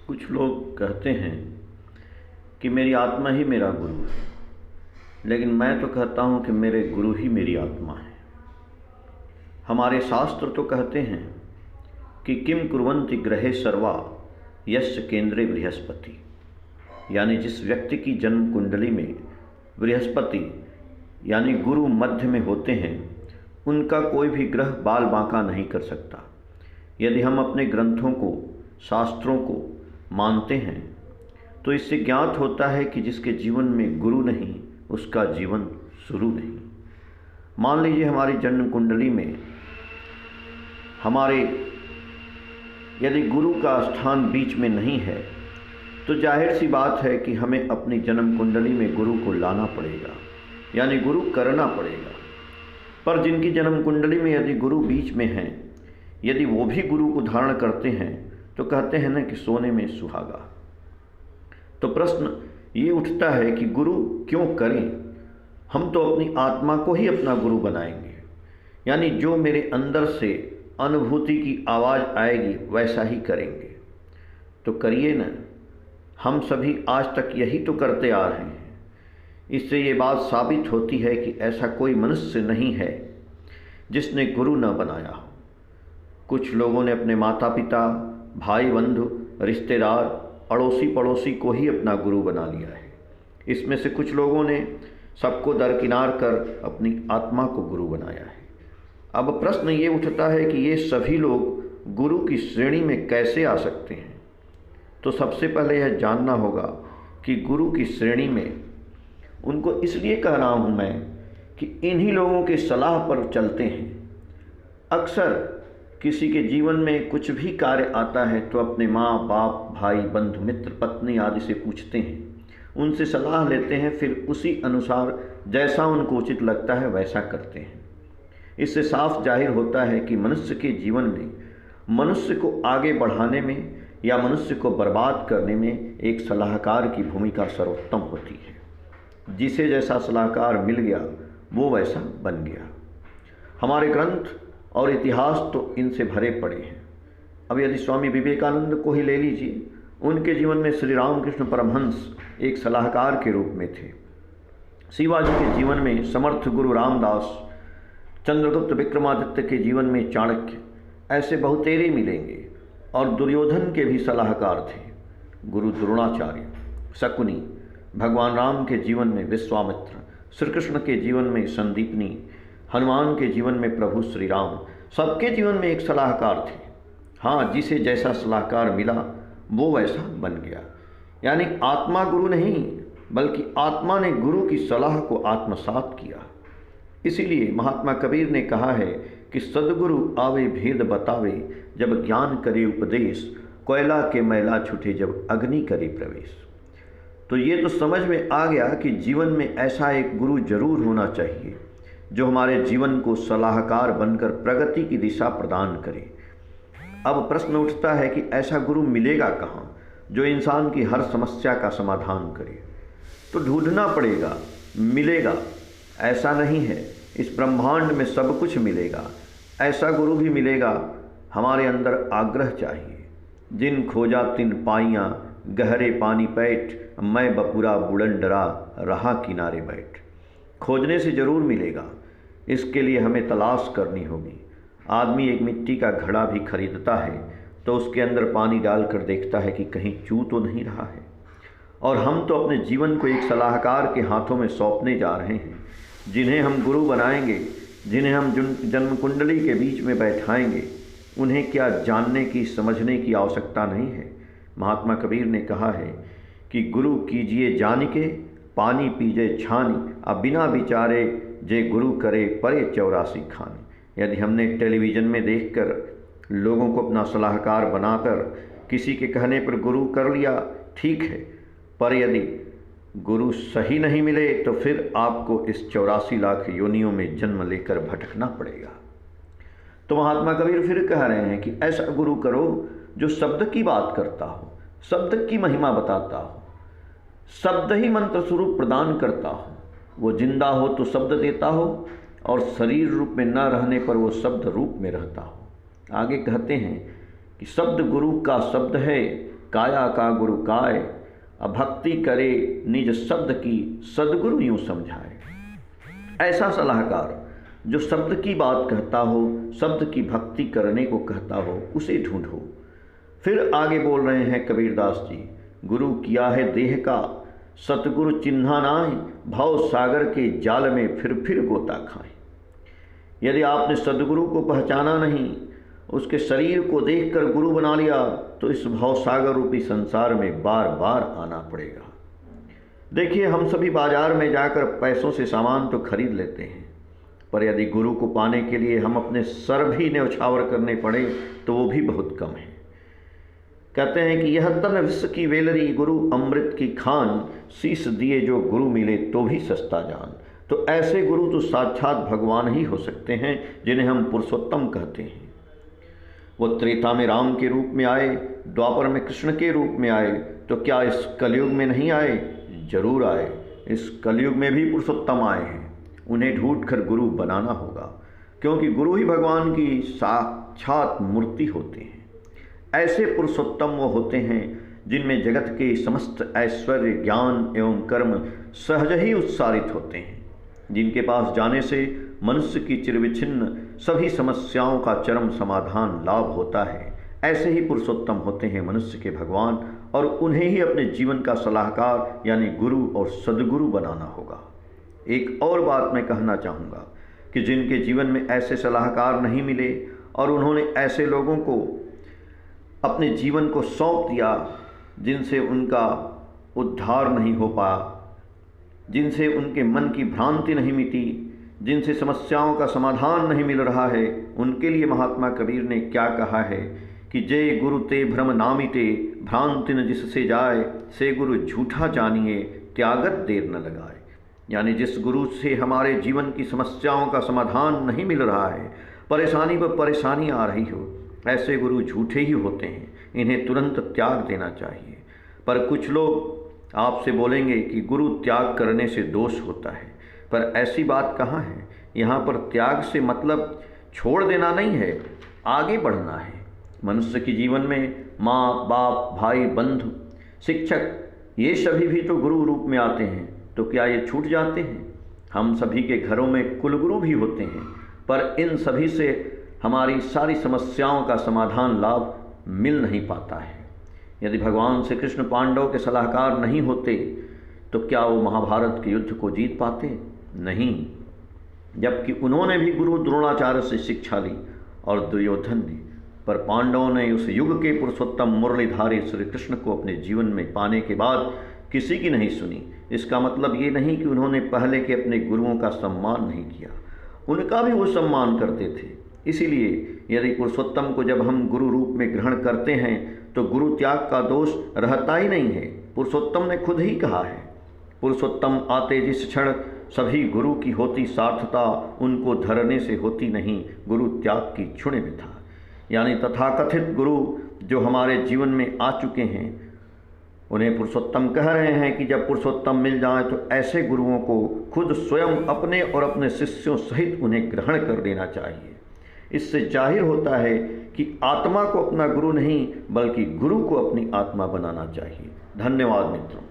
कुछ लोग कहते हैं कि मेरी आत्मा ही मेरा गुरु है, लेकिन मैं तो कहता हूँ कि मेरे गुरु ही मेरी आत्मा है। हमारे शास्त्र तो कहते हैं कि किम कुर्वन्ति ग्रहे सर्वा यस्य केंद्रे बृहस्पति, यानी जिस व्यक्ति की जन्म कुंडली में बृहस्पति यानी गुरु मध्य में होते हैं, उनका कोई भी ग्रह बाल बांका नहीं कर सकता। यदि हम अपने ग्रंथों को, शास्त्रों को मानते हैं तो इससे ज्ञात होता है कि जिसके जीवन में गुरु नहीं, उसका जीवन शुरू नहीं। मान लीजिए हमारी जन्म कुंडली में हमारे यदि गुरु का स्थान बीच में नहीं है, तो जाहिर सी बात है कि हमें अपनी जन्म कुंडली में गुरु को लाना पड़ेगा, यानी गुरु करना पड़ेगा। पर जिनकी जन्म कुंडली में यदि गुरु बीच में हैं, यदि वो भी गुरु को धारण करते हैं, तो कहते हैं ना कि सोने में सुहागा। तो प्रश्न ये उठता है कि गुरु क्यों करें? हम तो अपनी आत्मा को ही अपना गुरु बनाएंगे, यानी जो मेरे अंदर से अनुभूति की आवाज़ आएगी वैसा ही करेंगे। तो करिए ना, हम सभी आज तक यही तो करते आ रहे हैं। इससे ये बात साबित होती है कि ऐसा कोई मनुष्य नहीं है जिसने गुरु न बनाया हो। कुछ लोगों ने अपने माता पिता, भाई बंधु, रिश्तेदार, अड़ोसी पड़ोसी को ही अपना गुरु बना लिया है। इसमें से कुछ लोगों ने सबको दरकिनार कर अपनी आत्मा को गुरु बनाया है। अब प्रश्न ये उठता है कि ये सभी लोग गुरु की श्रेणी में कैसे आ सकते हैं? तो सबसे पहले यह जानना होगा कि गुरु की श्रेणी में उनको इसलिए कह रहा हूँ मैं कि इन्हीं लोगों के सलाह पर चलते हैं। अक्सर किसी के जीवन में कुछ भी कार्य आता है तो अपने माँ बाप, भाई बंधु, मित्र, पत्नी आदि से पूछते हैं, उनसे सलाह लेते हैं, फिर उसी अनुसार जैसा उनको उचित लगता है वैसा करते हैं। इससे साफ जाहिर होता है कि मनुष्य के जीवन में मनुष्य को आगे बढ़ाने में या मनुष्य को बर्बाद करने में एक सलाहकार की भूमिका सर्वोत्तम होती है। जिसे जैसा सलाहकार मिल गया वो वैसा बन गया। हमारे ग्रंथ और इतिहास तो इनसे भरे पड़े हैं। अब यदि स्वामी विवेकानंद को ही ले लीजिए, उनके जीवन में श्री रामकृष्ण परमहंस एक सलाहकार के रूप में थे। शिवाजी के जीवन में समर्थ गुरु रामदास, चंद्रगुप्त विक्रमादित्य के जीवन में चाणक्य, ऐसे बहुतेरे मिलेंगे। और दुर्योधन के भी सलाहकार थे गुरु द्रोणाचार्य, शकुनी, भगवान राम के जीवन में विश्वामित्र, श्री कृष्ण के जीवन में संदीपनी, हनुमान के जीवन में प्रभु श्री राम। सबके जीवन में एक सलाहकार थे। हाँ, जिसे जैसा सलाहकार मिला वो वैसा बन गया। यानी आत्मा गुरु नहीं, बल्कि आत्मा ने गुरु की सलाह को आत्मसात किया। इसीलिए महात्मा कबीर ने कहा है कि सद्गुरु आवे भेद बतावे, जब ज्ञान करे उपदेश, कोयला के मैला छूटे जब अग्नि करे प्रवेश। तो ये तो समझ में आ गया कि जीवन में ऐसा एक गुरु जरूर होना चाहिए जो हमारे जीवन को सलाहकार बनकर प्रगति की दिशा प्रदान करे। अब प्रश्न उठता है कि ऐसा गुरु मिलेगा कहाँ जो इंसान की हर समस्या का समाधान करे? तो ढूंढना पड़ेगा, मिलेगा ऐसा नहीं है। इस ब्रह्मांड में सब कुछ मिलेगा, ऐसा गुरु भी मिलेगा। हमारे अंदर आग्रह चाहिए। जिन खोजा तिन पाइयाँ, गहरे पानी पैठ, मैं बपुरा बुड़न डरा, रहा किनारे बैठ। खोजने से जरूर मिलेगा, इसके लिए हमें तलाश करनी होगी। आदमी एक मिट्टी का घड़ा भी खरीदता है तो उसके अंदर पानी डालकर देखता है कि कहीं चू तो नहीं रहा है। और हम तो अपने जीवन को एक सलाहकार के हाथों में सौंपने जा रहे हैं, जिन्हें हम गुरु बनाएंगे, जिन्हें हम जन्म कुंडली के बीच में बैठाएंगे। उन्हें क्या जानने की, समझने की आवश्यकता नहीं है। महात्मा कबीर ने कहा है कि गुरु कीजिए जान के, पानी पीजे छानी, अब बिना विचारे जे गुरु करे परे 84 खानी। यदि हमने टेलीविज़न में देखकर लोगों को अपना सलाहकार बनाकर किसी के कहने पर गुरु कर लिया, ठीक है, पर यदि गुरु सही नहीं मिले तो फिर आपको इस 84 लाख योनियों में जन्म लेकर भटकना पड़ेगा। तो महात्मा कबीर फिर कह रहे हैं कि ऐसा गुरु करो जो शब्द की बात करता हो, शब्द की महिमा बताता हो, शब्द ही मंत्र स्वरूप प्रदान करता हो। वो जिंदा हो तो शब्द देता हो, और शरीर रूप में न रहने पर वो शब्द रूप में रहता हो। आगे कहते हैं कि शब्द गुरु का शब्द है, काया का गुरु काय, अभक्ति करे निज शब्द की, सदगुरु यूं समझाए। ऐसा सलाहकार जो शब्द की बात कहता हो, शब्द की भक्ति करने को कहता हो, उसे ढूंढो। फिर आगे बोल रहे हैं कबीरदास जी, गुरु किया है देह का, सतगुरु चिन्हा नाय, भव सागर के जाल में फिर गोता खाए। यदि आपने सदगुरु को पहचाना नहीं, उसके शरीर को देखकर गुरु बना लिया, तो इस भवसागर रूपी संसार में बार बार आना पड़ेगा। देखिए, हम सभी बाजार में जाकर पैसों से सामान तो खरीद लेते हैं, पर यदि गुरु को पाने के लिए हम अपने सर भी न्यौछावर करने पड़े तो वो भी बहुत कम है। कहते हैं कि यह तन विश्व की वेलरी, गुरु अमृत की खान, शीश दिए जो गुरु मिले तो भी सस्ता जान। तो ऐसे गुरु तो साक्षात भगवान ही हो सकते हैं, जिन्हें हम पुरुषोत्तम कहते हैं। वो त्रेता में राम के रूप में आए, द्वापर में कृष्ण के रूप में आए, तो क्या इस कलयुग में नहीं आए? जरूर आए। इस कलयुग में भी पुरुषोत्तम आए हैं। उन्हें ढूंढकर गुरु बनाना होगा, क्योंकि गुरु ही भगवान की साक्षात मूर्ति होते हैं। ऐसे पुरुषोत्तम वो होते हैं जिनमें जगत के समस्त ऐश्वर्य, ज्ञान एवं कर्म सहज ही उत्सारित होते हैं, जिनके पास जाने से मनुष्य की चिरविच्छिन्न सभी समस्याओं का चरम समाधान लाभ होता है। ऐसे ही पुरुषोत्तम होते हैं मनुष्य के भगवान, और उन्हें ही अपने जीवन का सलाहकार यानी गुरु और सदगुरु बनाना होगा। एक और बात मैं कहना चाहूँगा कि जिनके जीवन में ऐसे सलाहकार नहीं मिले और उन्होंने ऐसे लोगों को अपने जीवन को सौंप दिया जिनसे उनका उद्धार नहीं हो पाया, जिनसे उनके मन की भ्रांति नहीं मिटी, जिनसे समस्याओं का समाधान नहीं मिल रहा है, उनके लिए महात्मा कबीर ने क्या कहा है कि जय गुरु ते भ्रम नामिते, भ्रांति न जिससे जाए, से गुरु झूठा जानिए, त्यागत देर न लगाए। यानी जिस गुरु से हमारे जीवन की समस्याओं का समाधान नहीं मिल रहा है, परेशानी पर परेशानी आ रही हो, ऐसे गुरु झूठे ही होते हैं, इन्हें तुरंत त्याग देना चाहिए। पर कुछ लोग आपसे बोलेंगे कि गुरु त्याग करने से दोष होता है, पर ऐसी बात कहाँ है। यहाँ पर त्याग से मतलब छोड़ देना नहीं है, आगे बढ़ना है। मनुष्य के जीवन में माँ बाप, भाई, बंधु, शिक्षक, ये सभी भी तो गुरु रूप में आते हैं, तो क्या ये छूट जाते हैं? हम सभी के घरों में कुलगुरु भी होते हैं, पर इन सभी से हमारी सारी समस्याओं का समाधान लाभ मिल नहीं पाता है। यदि भगवान श्री कृष्ण पांडवों के सलाहकार नहीं होते तो क्या वो महाभारत के युद्ध को जीत पाते? नहीं, जबकि उन्होंने भी गुरु द्रोणाचार्य से शिक्षा ली और दुर्योधन ने, पर पांडवों ने उस युग के पुरुषोत्तम मुरलीधारी श्री कृष्ण को अपने जीवन में पाने के बाद किसी की नहीं सुनी। इसका मतलब ये नहीं कि उन्होंने पहले के अपने गुरुओं का सम्मान नहीं किया, उनका भी वो सम्मान करते थे। इसीलिए यदि पुरुषोत्तम को जब हम गुरु रूप में ग्रहण करते हैं तो गुरु त्याग का दोष रहता ही नहीं है। पुरुषोत्तम ने खुद ही कहा है, पुरुषोत्तम आते जिस क्षण सभी गुरु की होती सार्थता, उनको धरने से होती नहीं, गुरु त्याग की क्षुण में था। यानी तथाकथित गुरु जो हमारे जीवन में आ चुके हैं उन्हें पुरुषोत्तम कह रहे हैं कि जब पुरुषोत्तम मिल जाए तो ऐसे गुरुओं को खुद स्वयं अपने और अपने शिष्यों सहित उन्हें ग्रहण कर लेना चाहिए। इससे जाहिर होता है कि आत्मा को अपना गुरु नहीं बल्कि गुरु को अपनी आत्मा बनाना चाहिए। धन्यवाद मित्रों।